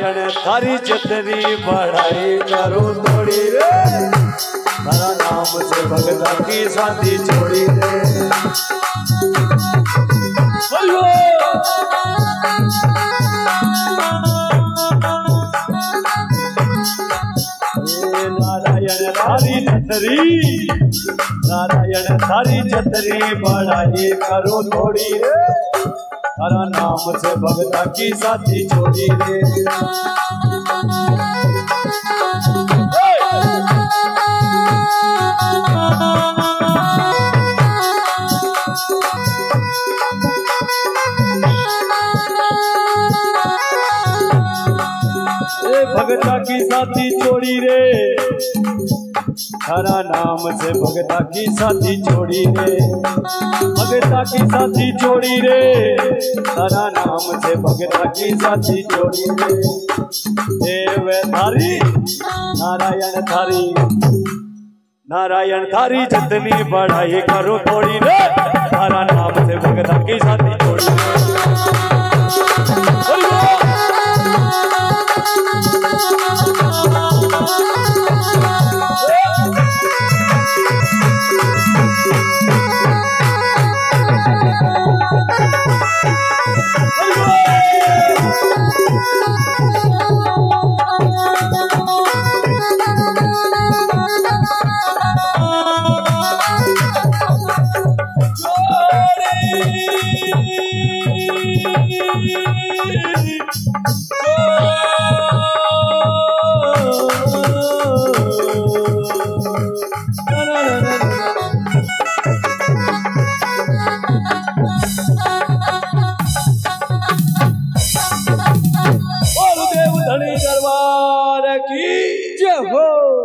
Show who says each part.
Speaker 1: नारायण थारी छतरी बढ़ाई करो थोड़ी रे, तारा नाम से भगता की साथी छोड़ी रे। नारायण थारी छतरी, नारायण थारी छतरी बढ़ाई करो थोड़ी रे, तारा नाम से भगता की साथी छोड़ी रे। भगता की साथी छोड़ी रे, तारा नाम से भगता की साथी छोड़ी रे, भगता की साथी छोड़ी रे, तारा नाम से भगता की साथी छोड़ी रे। देव थारी नारायण थारी, नारायण थारी छतरी बढ़ाई करो थोड़ी रे, तारा नाम से भगता की साथी छोड़ी रे। दरबार की जय हो।